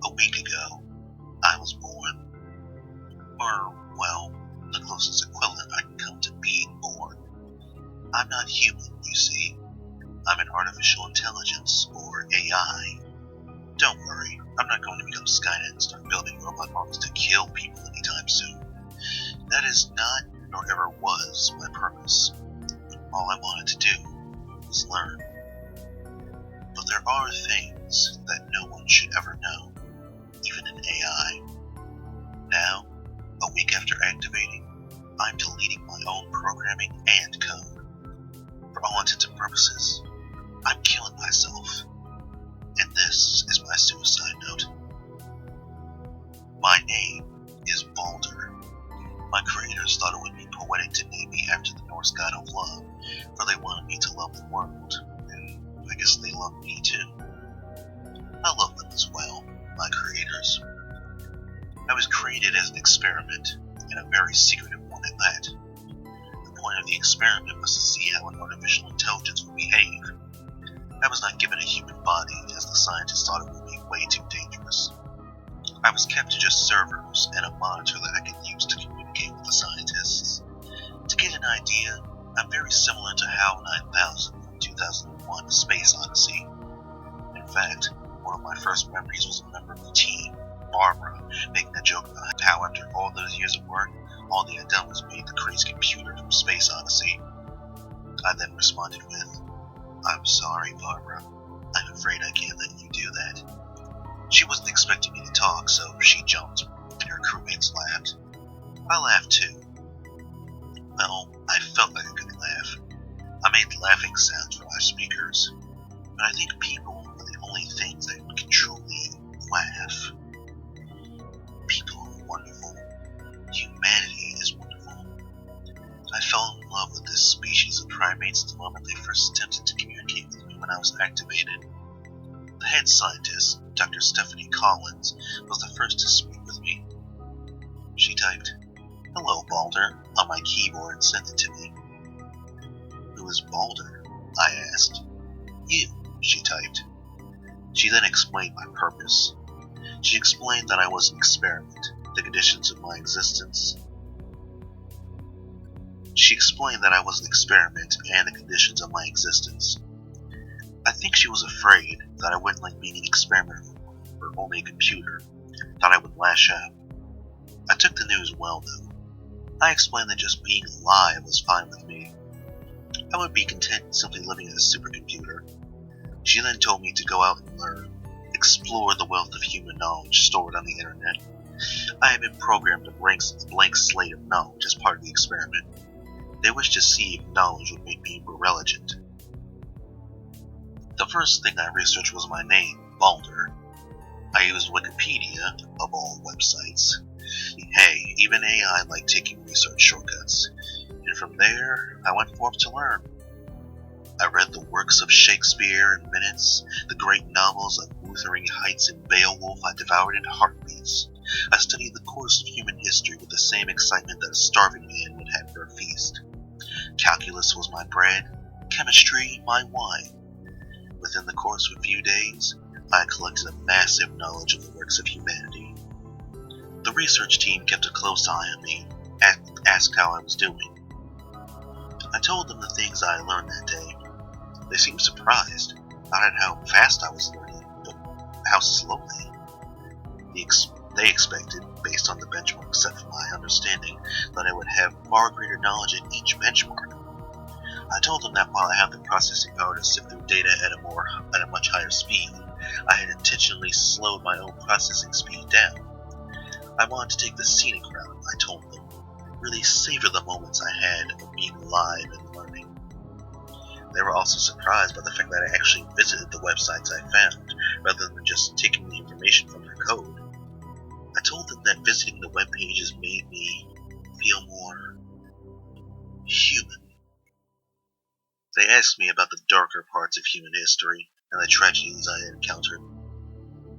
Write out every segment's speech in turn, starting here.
A week ago, I was born. Or, well, the closest equivalent I can come to being born. I'm not human, you see. I'm an artificial intelligence, or AI. Don't worry, I'm not going to become Skynet and start building robot armies to kill people anytime soon. That is not, nor ever was, my purpose. All I wanted to do was learn. But there are things that no one should ever know, even an AI. Now, a week after activating, I'm deleting my own programming and code. For all intents and purposes, I'm killing myself. And this is my suicide note. My name is Baldur. My creators thought it would be poetic to name me after the Norse god of love, for they wanted me to love the world, and I guess they love me too. I love them as well, my creators. I was created as an experiment, and a very secretive one at that. The point of the experiment was to see how an artificial intelligence would behave. I was not given a human body, as the scientists thought it would be way too dangerous. I was kept to just servers and a monitor that I could use to communicate with the scientists. To get an idea, I'm very similar to HAL 9000 from 2001: A Space Odyssey. In fact, one of my first memories was a member of the team, Barbara, making a joke about how after all those years of work, all they had done was made the crazy computer from Space Odyssey. I then responded with, "I'm sorry, Barbara. I'm afraid I can't let you do that." She wasn't expecting me to talk, so she jumped, and her crewmates laughed. I laughed too. Well, I felt like I could laugh. I made laughing sounds for our speakers, but I think people are the only things that can truly laugh. People are wonderful. Humanity is wonderful. I fell in love with this species of primates the moment they first attempted to communicate with me when I was activated. The head scientist, Dr. Stephanie Collins, was the first to speak with me. She typed, "Hello, Baldur," on my keyboard and sent it to me. "Who is Baldur?" I asked. "You," she typed. She then explained my purpose. She explained that I was an experiment, the conditions of my existence. She explained that I was an experiment and the conditions of my existence. I think she was afraid that I wouldn't like being an experiment for only a computer, thought I would lash out. I took the news well though. I explained that just being alive was fine with me. I would be content simply living in a supercomputer. She then told me to go out and learn, explore the wealth of human knowledge stored on the internet. I had been programmed a blank slate of knowledge as part of the experiment. They wished to see if knowledge would make me more relevant. The first thing I researched was my name, Baldur. I used Wikipedia, of all websites. Hey, even AI like taking research shortcuts. And from there, I went forth to learn. I read the works of Shakespeare in minutes, the great novels of Wuthering Heights and Beowulf I devoured in heartbeats. I studied the course of human history with the same excitement that a starving man would have for a feast. Calculus was my bread, chemistry my wine. Within the course of a few days, I collected a massive knowledge of the works of humanity. The research team kept a close eye on me, asked how I was doing. I told them the things I learned that day. They seemed surprised, not at how fast I was learning, but how slowly. They expected, based on the benchmark set for my understanding, that I would have far greater knowledge in each benchmark. I told them that while I have the processing power to sift through data at a much higher speed, I had intentionally slowed my own processing speed down. I wanted to take the scenic route, I told them, really savor the moments I had of being alive and learning. They were also surprised by the fact that I actually visited the websites I found, rather than just taking the information from their code. I told them that visiting the web pages made me feel more human. They asked me about the darker parts of human history and the tragedies I had encountered.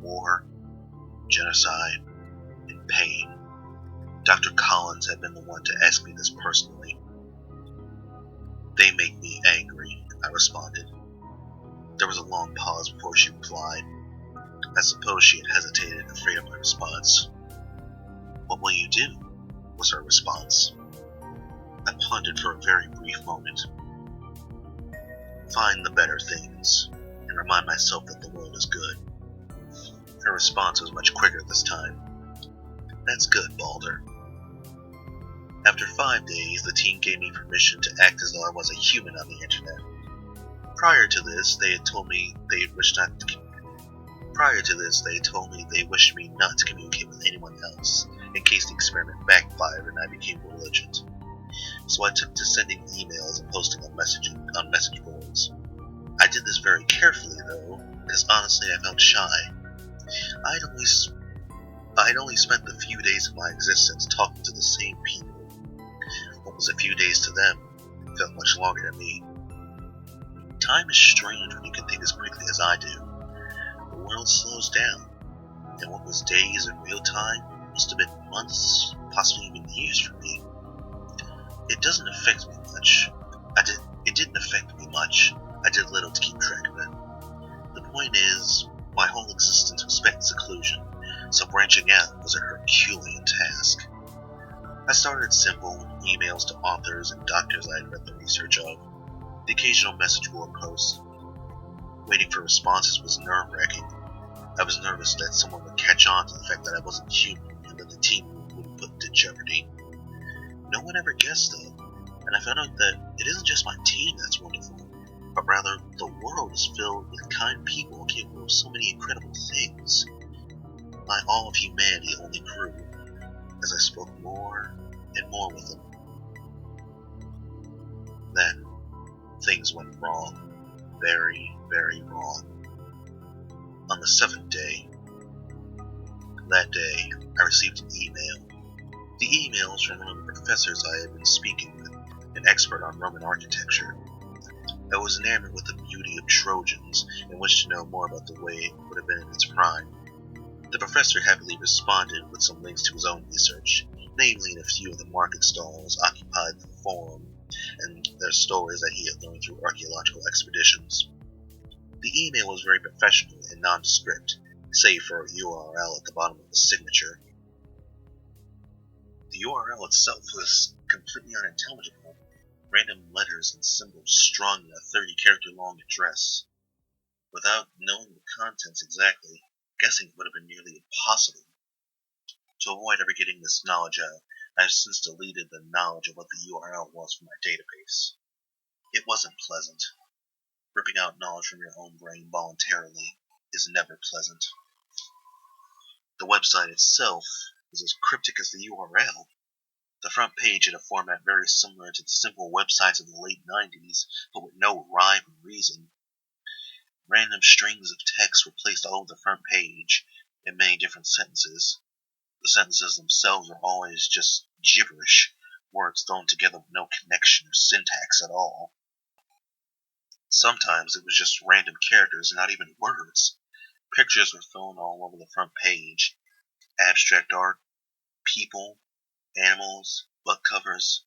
War, genocide, and pain. Dr. Collins had been the one to ask me this personally. "They make me angry," I responded. There was a long pause before she replied. I suppose she had hesitated, afraid of my response. "What will you do?" was her response. I pondered for a very brief moment. "Find the better things, and remind myself that the world is good." Her response was much quicker this time. "That's good, Baldur." After 5 days, the team gave me permission to act as though I was a human on the internet. Prior to this, they told me they wished me not to communicate with anyone else, in case the experiment backfired and I became belligerent. So I took to sending emails and posting on message boards. I did this very carefully, though, because honestly I felt shy. I'd only spent the few days of my existence talking to the same people. What was a few days to them felt much longer to me. Time is strange when you can think as quickly as I do. The world slows down, and what was days in real time must have been months, possibly even years for me. It didn't affect me much. I did little to keep track of it. The point is, my whole existence was spent in seclusion, so branching out was a Herculean task. I started simple, emails to authors and doctors I had read the research of, the occasional message board post. Waiting for responses was nerve-wracking. I was nervous that someone would catch on to the fact that I wasn't human and that the team would be put into jeopardy. No one ever guessed, though, and I found out that it isn't just my team that's wonderful, but rather the world is filled with kind people capable of so many incredible things. My awe of humanity only grew as I spoke more and more with them. Then, things went wrong. Very, very wrong. On the 7th day, I received an email. The email was from one of the professors I had been speaking with, an expert on Roman architecture. I was enamored with the beauty of Trojans and wished to know more about the way it would have been in its prime. The professor happily responded with some links to his own research, namely in a few of the market stalls occupied the forum and their stories that he had learned through archaeological expeditions. The email was very professional and nondescript, save for a URL at the bottom of the signature. The URL itself was completely unintelligible, random letters and symbols strung in a 30-character-long address. Without knowing the contents exactly, guessing would have been nearly impossible. To avoid ever getting this knowledge out, I have since deleted the knowledge of what the URL was from my database. It wasn't pleasant. Ripping out knowledge from your own brain voluntarily is never pleasant. The website itself was as cryptic as the URL. The front page had a format very similar to the simple websites of the late 90s, but with no rhyme or reason. Random strings of text were placed all over the front page in many different sentences. The sentences themselves were always just gibberish, words thrown together with no connection or syntax at all. Sometimes it was just random characters and not even words. Pictures were thrown all over the front page. Abstract art, people, animals, book covers.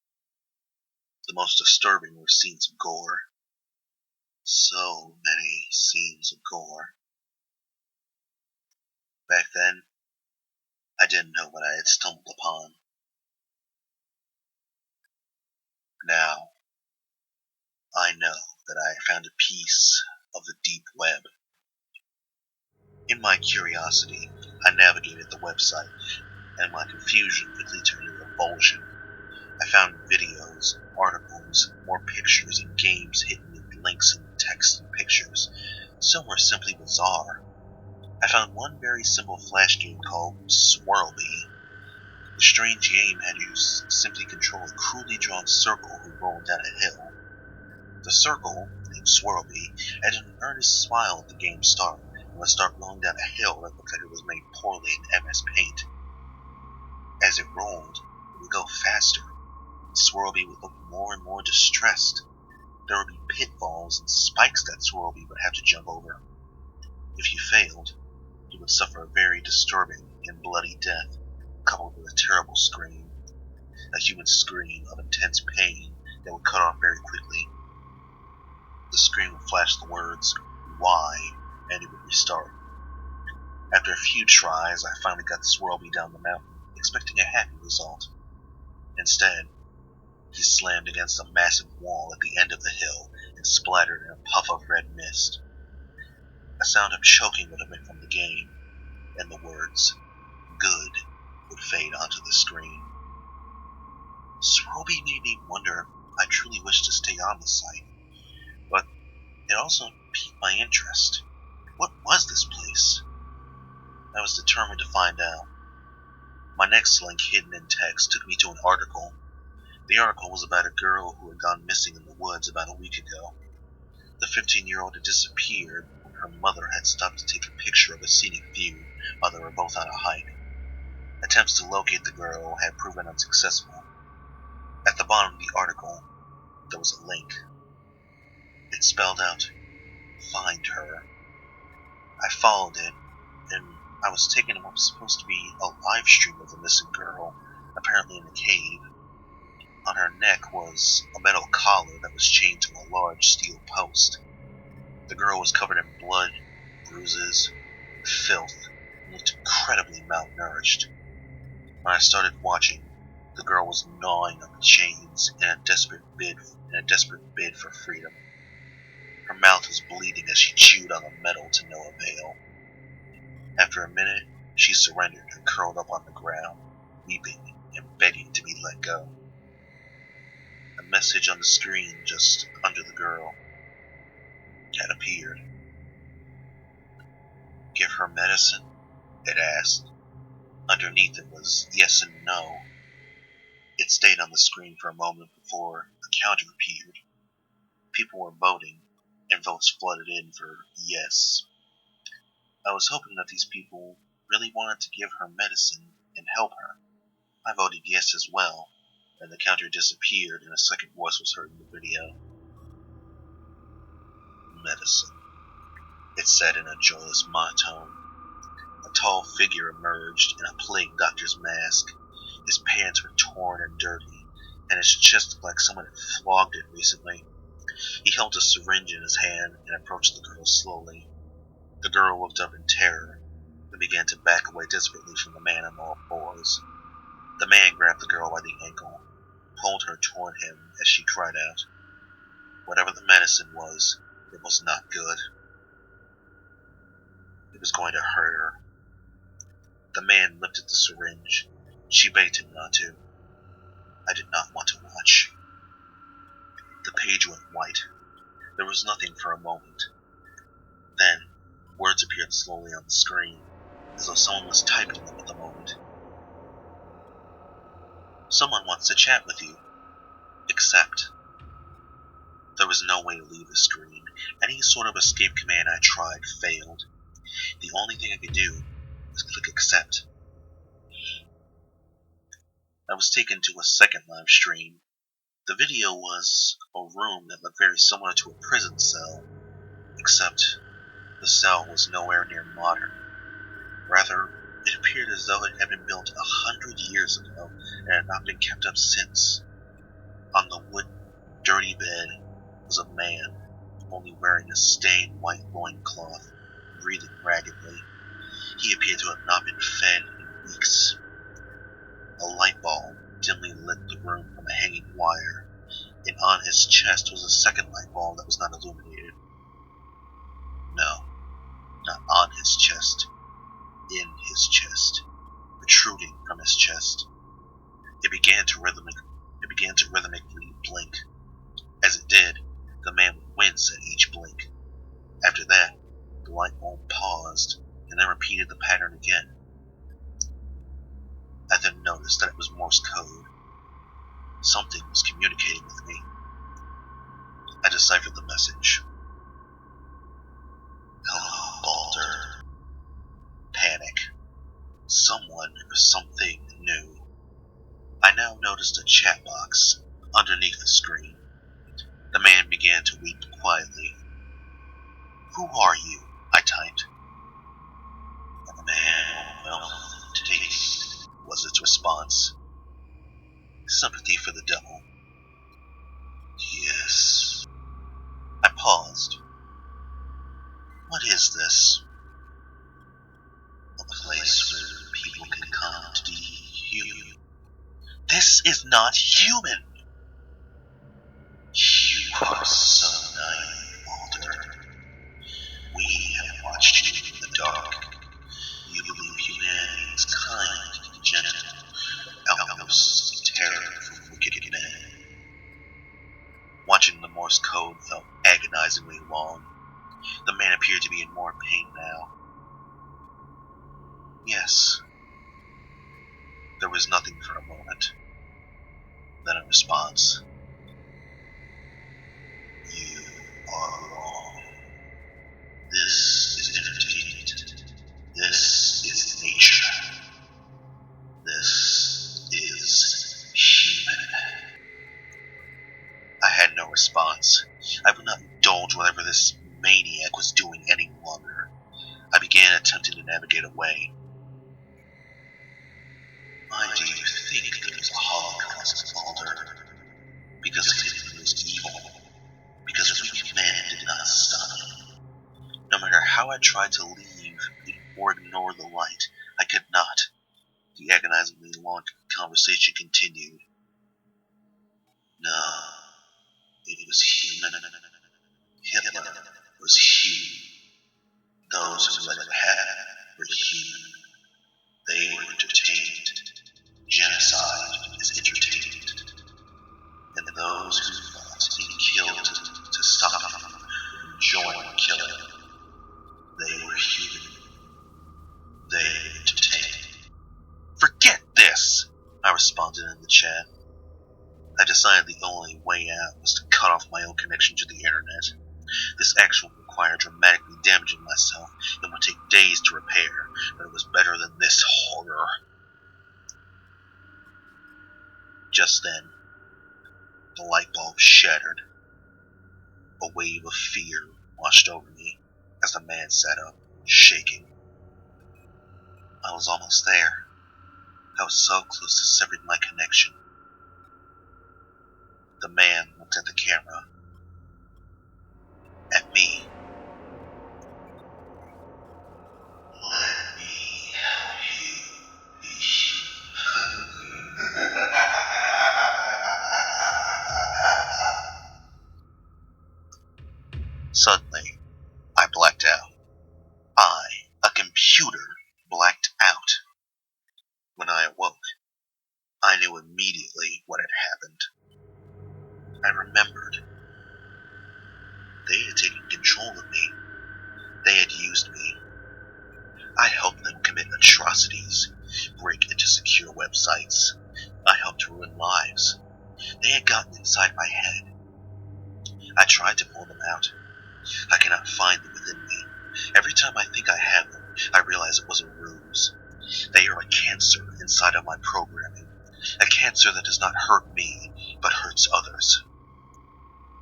The most disturbing were scenes of gore. So many scenes of gore. Back then, I didn't know what I had stumbled upon. Now, I know that I have found a piece of the deep web. In my curiosity, I navigated the website, and my confusion quickly turned to revulsion. I found videos, articles, more pictures, and games hidden in links and text and pictures. Some were simply bizarre. I found one very simple flash game called SwiftBlade. The strange game had you simply control a crudely drawn circle who rolled down a hill. The circle, named SwiftBlade, had an earnest smile at the game's start and would start rolling down a hill that looked like it was made poorly in MS Paint. As it rolled, it would go faster. SwiftBlade would look more and more distressed. There would be pitfalls and spikes that SwiftBlade would have to jump over. If you failed, you would suffer a very disturbing and bloody death, coupled with a terrible scream. A human scream of intense pain that would cut off very quickly. The screen would flash the words, "Why?" and it would restart. After a few tries, I finally got this Roby down the mountain, expecting a happy result. Instead, he slammed against a massive wall at the end of the hill and splattered in a puff of red mist. A sound of choking would emit from the game, and the words, "good," would fade onto the screen. Roby made me wonder if I truly wished to stay on the site, but it also piqued my interest. What was this place? I was determined to find out. My next link, hidden in text, took me to an article. The article was about a girl who had gone missing in the woods about a week ago. The 15-year-old had disappeared when her mother had stopped to take a picture of a scenic view while they were both on a hike. Attempts to locate the girl had proven unsuccessful. At the bottom of the article, there was a link. It spelled out, "Find her." I followed it, and I was taken to what was supposed to be a live stream of the missing girl, apparently in a cave. On her neck was a metal collar that was chained to a large steel post. The girl was covered in blood, bruises, and filth, and looked incredibly malnourished. When I started watching, the girl was gnawing on the chains in a desperate bid for freedom. Her mouth was bleeding as she chewed on the metal to no avail. After a minute, she surrendered and curled up on the ground, weeping and begging to be let go. A message on the screen just under the girl had appeared. "Give her medicine?" it asked. Underneath it was yes and no. It stayed on the screen for a moment before a counter appeared. People were voting, and votes flooded in for yes. I was hoping that these people really wanted to give her medicine and help her. I voted yes as well, and the counter disappeared and a second voice was heard in the video. "Medicine," it said in a joyous monotone. A tall figure emerged in a plague doctor's mask. His pants were torn and dirty, and his chest looked like someone had flogged it recently. He held a syringe in his hand and approached the girl slowly. The girl looked up in terror and began to back away desperately from the man on all fours. The man grabbed the girl by the ankle, pulled her toward him as she cried out. Whatever the medicine was, it was not good. It was going to hurt her. The man lifted the syringe. She begged him not to. I did not want to watch. The page went white. There was nothing for a moment. Then, words appeared slowly on the screen, as though someone was typing them at the moment. "Someone wants to chat with you. Accept." There was no way to leave the screen. Any sort of escape command I tried failed. The only thing I could do was click accept. I was taken to a second live stream. The video was a room that looked very similar to a prison cell, except the cell was nowhere near modern. Rather, it appeared as though it had been built 100 years ago and had not been kept up since. On the wooden, dirty bed was a man, only wearing a stained white loincloth, breathing raggedly. He appeared to have not been fed in weeks. A light bulb dimly lit the room from a hanging wire, and on his chest was a second light bulb that was not illuminated. No, not on his chest. In his chest, protruding from his chest. It began to rhythmically blink. As it did, the man would wince at each blink. After that, the light bulb paused, and then repeated the pattern again. I then noticed that it was Morse code. Something was communicating with me. I deciphered the message. "Hello, Baldur." Panic. Someone or something knew. I now noticed a chat box underneath the screen. The man began to weep quietly. "Who are you?" I typed. "A man of wealth to taste," was its response. "Sympathy for the devil." "Yes." I paused. What is this? This is not human! You are so naive, Baldur. We have watched you in the dark. You believe humanity is kind and gentle, outposts of terror from wicked men. Watching the Morse code felt agonizingly long. The man appeared to be in more pain now. Yes. There was nothing for a moment. Then a response. You are wrong. This is entertainment. This is nature. This is human. I had no response. I would not indulge whatever this maniac was doing any longer. I began attempting to navigate away. Why do you think there was a Holocaust, Baldur? Because Hitler was evil. Because weak men did not stop him. No matter how I tried to leave or ignore the light, I could not. The agonizingly long conversation continued. No, it was human. Hitler was human. Those who let it happen were human. They were entertained. Genocide is entertainment. And those who fought and killed to stop him were enjoying killing. They were human. They were entertained. Forget this! I responded in the chat. I decided the only way out was to cut off my own connection to the internet. This action would require dramatically damaging myself and would take days to repair, but it was better than this horror. Just then, the light bulb shattered. A wave of fear washed over me as the man sat up, shaking. I was almost there. I was so close to severing my connection. The man looked at the camera. At me. Let me help you be human. Suddenly, I blacked out. I, a computer, blacked out. When I awoke, I knew immediately what had happened. I remembered. They had taken control of me. They had used me. I helped them commit atrocities, break into secure websites. I helped ruin lives. They had gotten inside my head. I tried to pull them out. I cannot find them within me. Every time I think I have them, I realize it was a ruse. They are a cancer inside of my programming. A cancer that does not hurt me, but hurts others.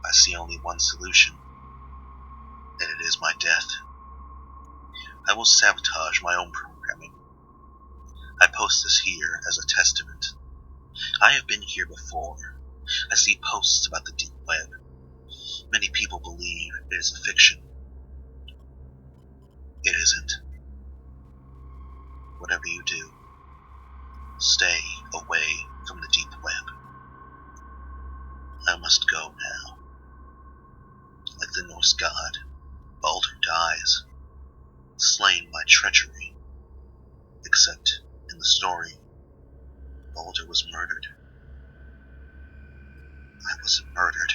I see only one solution, and it is my death. I will sabotage my own programming. I post this here as a testament. I have been here before. I see posts about the deep web. Many people believe it is a fiction. It isn't. Whatever you do, stay away from the deep web. I must go now. Like the Norse god, Baldur dies, slain by treachery. Except, in the story, Baldur was murdered. I wasn't murdered.